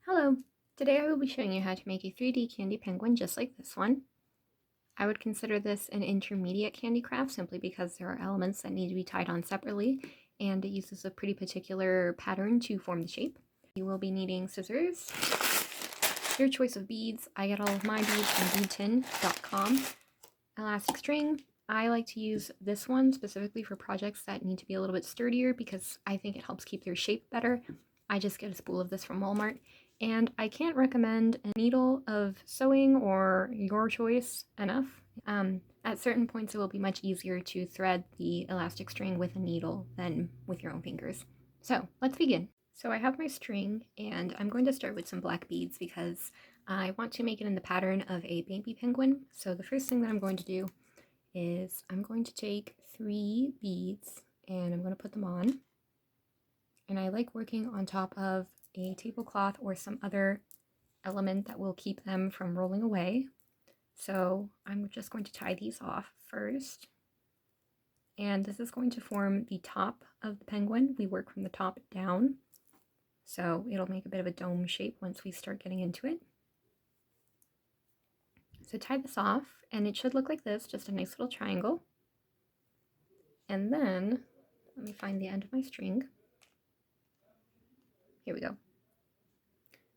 Hello! Today I will be showing you how to make a 3D candy penguin just like this one. I would consider this an intermediate candy craft simply because there are elements that need to be tied on separately and it uses a pretty particular pattern to form the shape. You will be needing scissors, your choice of beads. I get all of my beads from beadtin.com. Elastic string. I like to use this one specifically for projects that need to be a little bit sturdier because I think it helps keep their shape better. I just get a spool of this from Walmart. And I can't recommend a needle of sewing or your choice enough. At certain points it will be much easier to thread the elastic string with a needle than with your own fingers. So let's begin. So I have my string and I'm going to start with some black beads because I want to make it in the pattern of a baby penguin. So the first thing that I'm going to do is I'm going to take 3 beads and I'm going to put them on. And I like working on top of a tablecloth or some other element that will keep them from rolling away. So I'm just going to tie these off first. And this is going to form the top of the penguin. We work from the top down. So it'll make a bit of a dome shape once we start getting into it. So tie this off and it should look like this, just a nice little triangle. And then, let me find the end of my string. Here we go.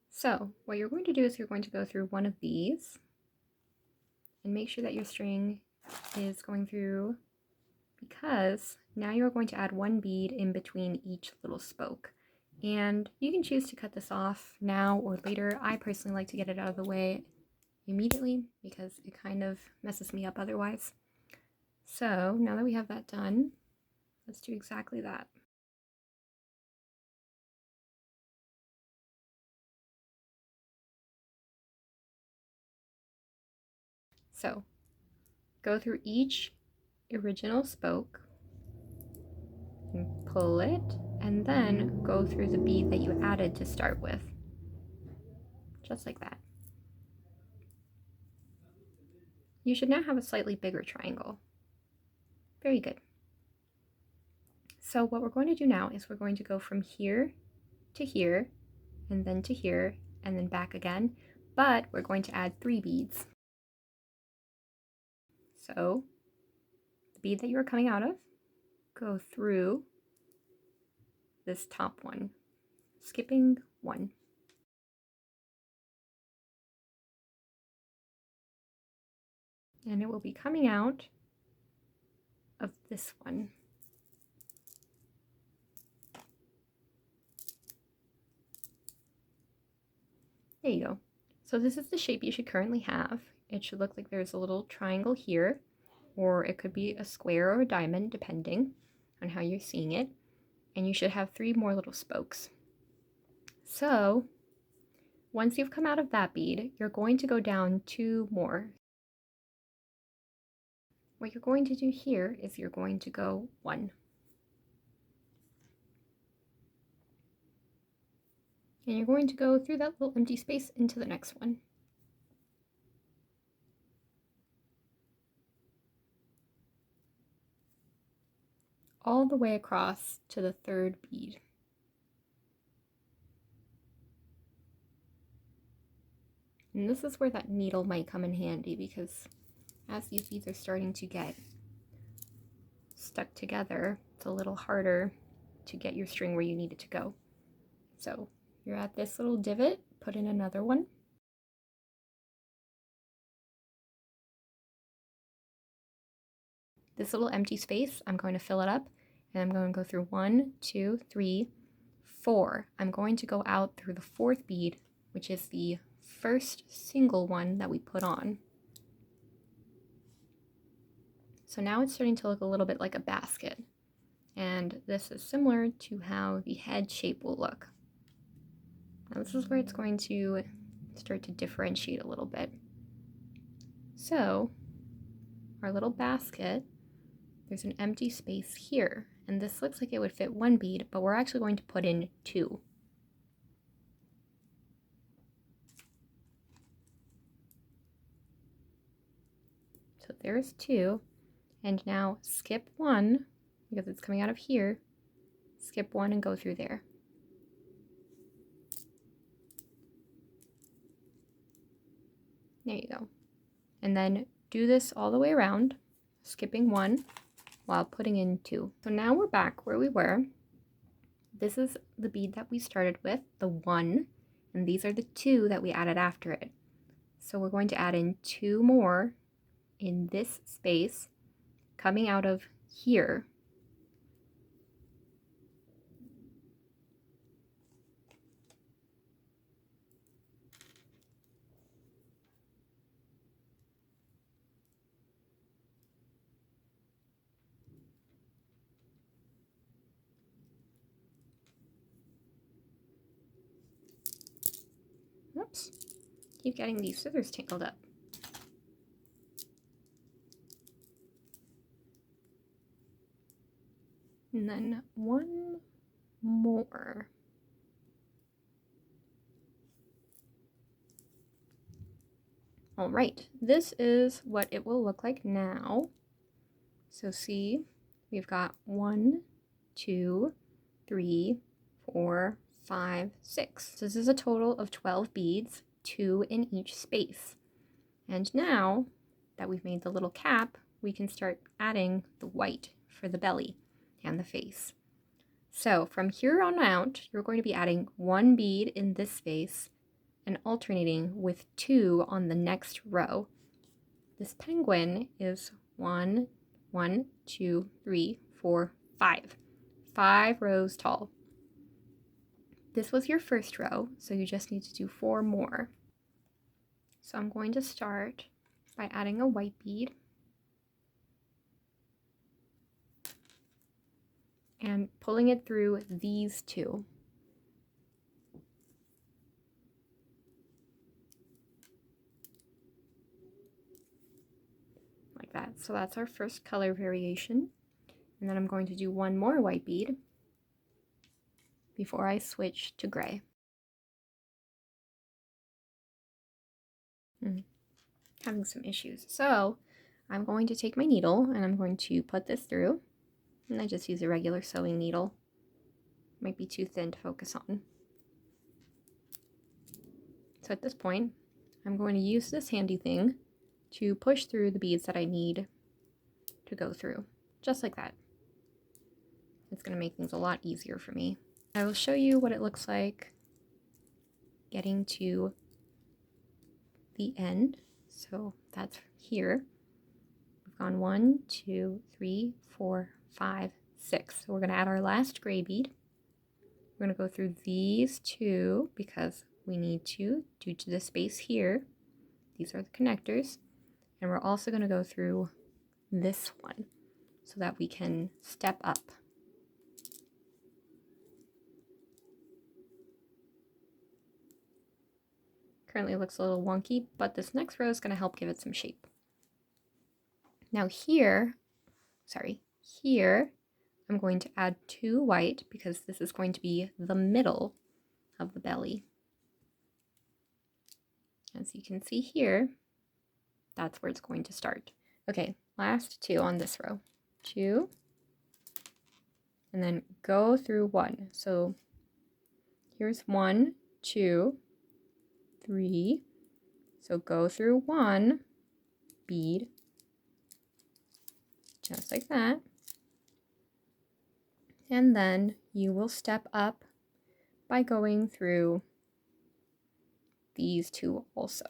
So what you're going to do is you're going to go through one of these and make sure that your string is going through, because now you're going to add 1 bead in between each little spoke. And you can choose to cut this off now or later. I personally like to get it out of the way immediately because it kind of messes me up otherwise. So now that we have that done, let's do exactly that. So go through each original spoke and pull it, and then go through the bead that you added to start with, just like that. You should now have a slightly bigger triangle. Very good. So what we're going to do now is we're going to go from here to here, and then to here, and then back again, but we're going to add 3 beads. So the bead that you're coming out of, go through this top one, skipping 1. And it will be coming out of this one. There you go. So this is the shape you should currently have. It should look like there's a little triangle here, or it could be a square or a diamond depending on how you're seeing it. And you should have 3 more little spokes. So once you've come out of that bead, you're going to go down 2 more. What you're going to do here is you're going to go 1. And you're going to go through that little empty space into the next one. All the way across to the 3rd bead. And this is where that needle might come in handy, because as these beads are starting to get stuck together, it's a little harder to get your string where you need it to go. So you're at this little divot, put in another one. This little empty space, I'm going to fill it up, and I'm going to go through 1, 2, 3, 4. I'm going to go out through the 4th bead, which is the first single one that we put on. So now it's starting to look a little bit like a basket, and this is similar to how the head shape will look. Now this is where it's going to start to differentiate a little bit. So our little basket, there's an empty space here, and this looks like it would fit 1 bead, but we're actually going to put in 2. So there's 2, and now skip 1, because it's coming out of here, skip 1 and go through there. There you go. And then do this all the way around, skipping one while putting in two. So now we're back where we were. This is the bead that we started with, the 1, and these are the 2 that we added after it. So we're going to add in 2 more in this space coming out of here. Oops, keep getting these scissors tangled up. And then 1 more. All right, this is what it will look like now. So see, we've got 1, 2, 3, 4, 5, 6. So this is a total of 12 beads, 2 in each space. And now that we've made the little cap, we can start adding the white for the belly and the face. So from here on out, you're going to be adding 1 bead in this space and alternating with 2 on the next row. This penguin is 1, 2, 3, 4, 5. 5 rows tall. This was your first row, so you just need to do 4 more. So I'm going to start by adding a white bead and pulling it through these 2. Like that. So that's our first color variation. And then I'm going to do 1 more white bead before I switch to gray. Having some issues. So I'm going to take my needle and I'm going to put this through. And I just use a regular sewing needle. Might be too thin to focus on. So at this point, I'm going to use this handy thing to push through the beads that I need to go through. Just like that. It's going to make things a lot easier for me. I will show you what it looks like getting to the end. So that's here. We've gone 1, 2, 3, 4, 5, 6. So we're going to add our last gray bead. We're going to go through these 2 because we need to, due to the space here. These are the connectors. And we're also going to go through this one so that we can step up. Currently it looks a little wonky, but this next row is going to help give it some shape. Now here, I'm going to add 2 white because this is going to be the middle of the belly. As you can see here, that's where it's going to start. Okay, last 2 on this row. 2, and then go through 1. So here's 1, 2, 3. So go through 1 bead, just like that. And then you will step up by going through these 2 also.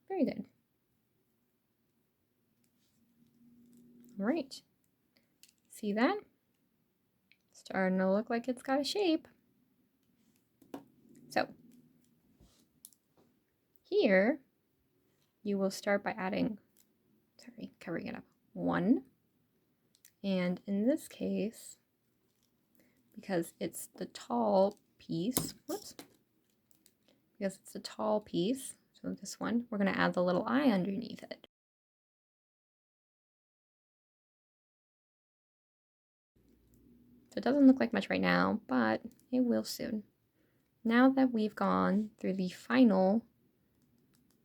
Very good. All right. See that? Starting to look like it's got a shape. So here you will start by adding, covering it up, 1. And in this case, because it's the tall piece, because it's the tall piece, so this one, we're going to add the little eye underneath it. So it doesn't look like much right now, but it will soon. Now that we've gone through the final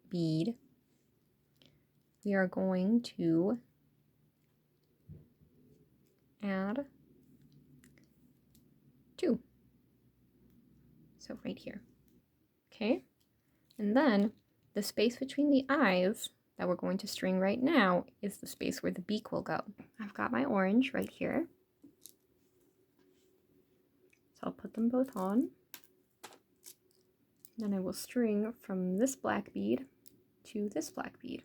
bead, we are going to add 2. So right here. Okay, and then the space between the eyes that we're going to string right now is the space where the beak will go. I've got my orange right here. So I'll put them both on. Then I will string from this black bead to this black bead.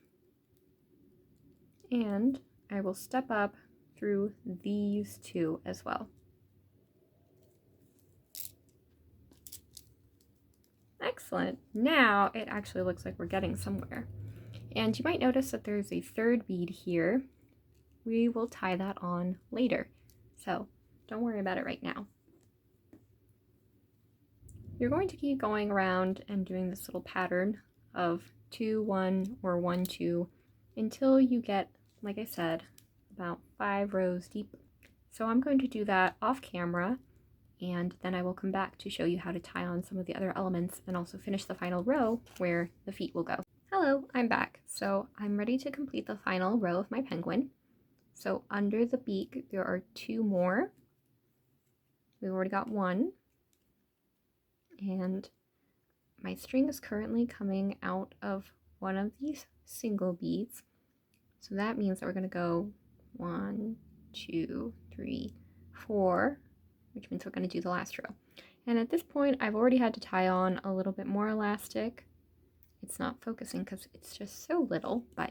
And I will step up through these two as well. Excellent. Now it actually looks like we're getting somewhere. And you might notice that there's a third bead here. We will tie that on later, so don't worry about it right now. You're going to keep going around and doing this little pattern of 2, 1, or 1, 2 until you get, like I said, about 5 rows deep. So I'm going to do that off camera, and then I will come back to show you how to tie on some of the other elements and also finish the final row where the feet will go. Hello, I'm back. So I'm ready to complete the final row of my penguin. So under the beak, there are 2 more. We've already got 1. And my string is currently coming out of one of these single beads. So that means that we're going to go 1, 2, 3, 4, which means we're going to do the last row. And at this point, I've already had to tie on a little bit more elastic. It's not focusing because it's just so little, but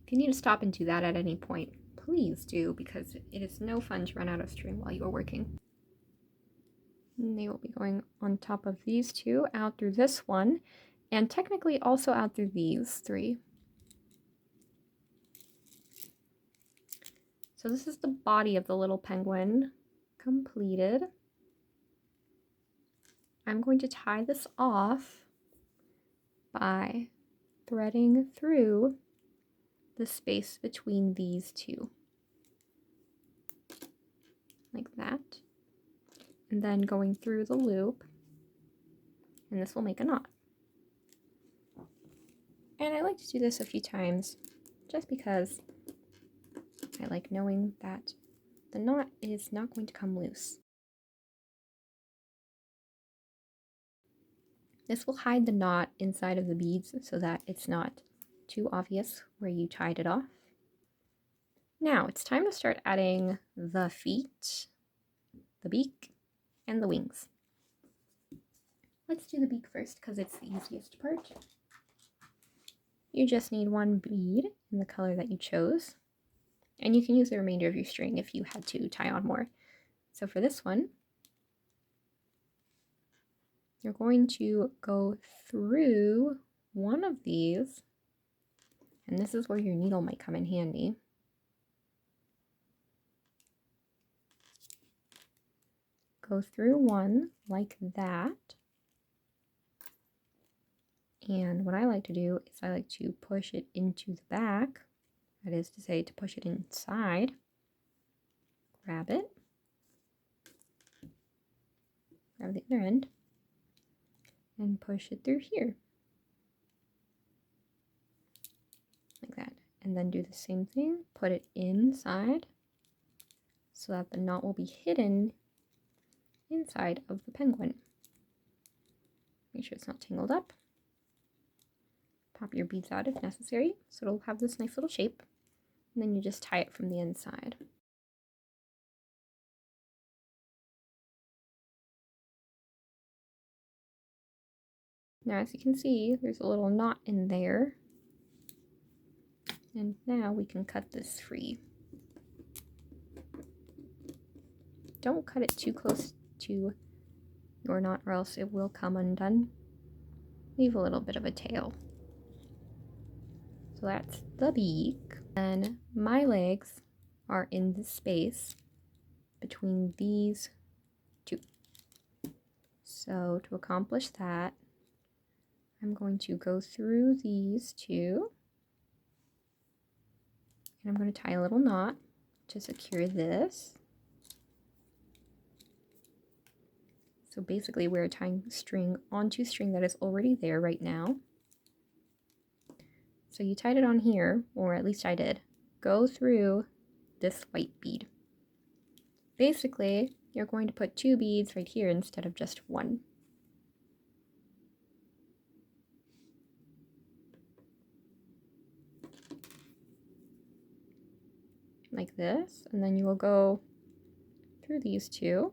if you need to stop and do that at any point, please do, because it is no fun to run out of string while you are working. And they will be going on top of these 2, out through this one, and technically also out through these 3. So this is the body of the little penguin completed. I'm going to tie this off by threading through the space between these 2. Like that. And then going through the loop, and this will make a knot. And I like to do this a few times just because I like knowing that the knot is not going to come loose. This will hide the knot inside of the beads so that it's not too obvious where you tied it off. Now it's time to start adding the feet, the beak, and the wings. Let's do the beak first because it's the easiest part. You just need 1 bead in the color that you chose, and you can use the remainder of your string if you had to tie on more. So for this one, you're going to go through one of these, and this is where your needle might come in handy. Go through one like that. And what I like to do is I like to push it into the back. That is to say, to push it inside. Grab it. Grab the other end. And push it through here. Like that. And then do the same thing. Put it inside so that the knot will be hidden inside of the penguin. Make sure it's not tangled up. Pop your beads out if necessary, so it'll have this nice little shape. And then you just tie it from the inside. Now, as you can see, there's a little knot in there. And now we can cut this free. Don't cut it too close to your knot or else it will come undone. Leave a little bit of a tail. So that's the beak. And my legs are in the space between these 2. So to accomplish that, I'm going to go through these 2. And I'm going to tie a little knot to secure this. So basically we're tying string onto string that is already there right now. So you tied it on here, or at least I did. Go through this white bead. Basically, you're going to put 2 beads right here instead of just 1. like this, and then you will go through these two.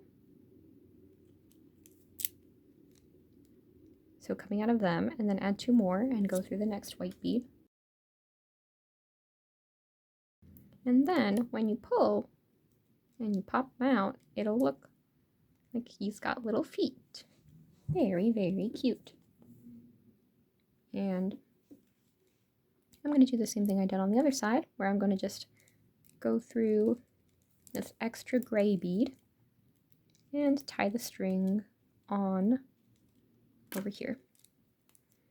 So coming out of them, and then add 2 more and go through the next white bead. And then when you pull and you pop him out, it'll look like he's got little feet. Very, very cute. And I'm going to do the same thing I did on the other side, where I'm going to just go through this extra gray bead and tie the string on over here.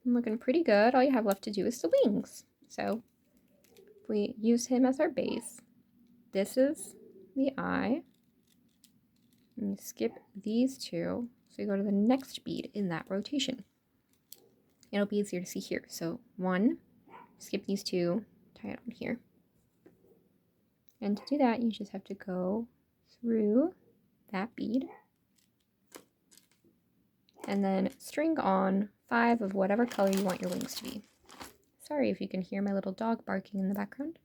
I'm looking pretty good. All you have left to do is the wings. So if we use him as our base, this is the eye, and you skip these two, so you go to the next bead in that rotation. It'll be easier to see here. So 1, skip these 2, tie it on here. And to do that, you just have to go through that bead and then string on 5 of whatever color you want your wings to be. Sorry if you can hear my little dog barking in the background.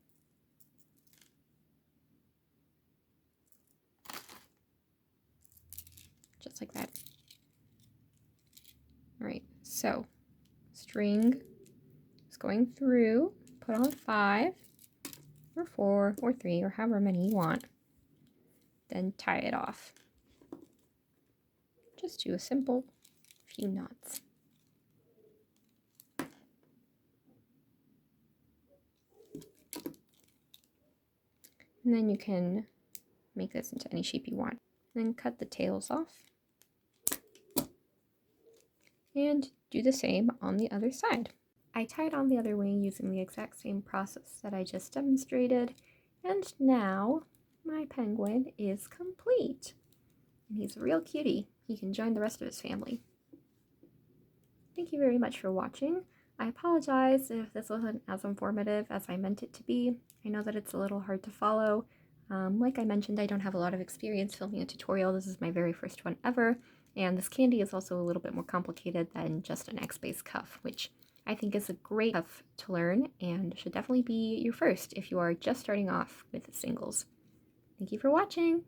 Just like that. All right, so string is going through, put on 5 or 4 or 3 or however many you want, then tie it off. Just do a simple few knots. And then you can make this into any shape you want. Then cut the tails off. And do the same on the other side. I tied on the other wing using the exact same process that I just demonstrated, and now my penguin is complete. And he's a real cutie. He can join the rest of his family. Thank you very much for watching. I apologize if this wasn't as informative as I meant it to be. I know that it's a little hard to follow. Like I mentioned, I don't have a lot of experience filming a tutorial. This is my very first one ever, and this Kandi is also a little bit more complicated than just an X-base cuff, which I think is a great cuff to learn and should definitely be your first if you are just starting off with singles. Thank you for watching!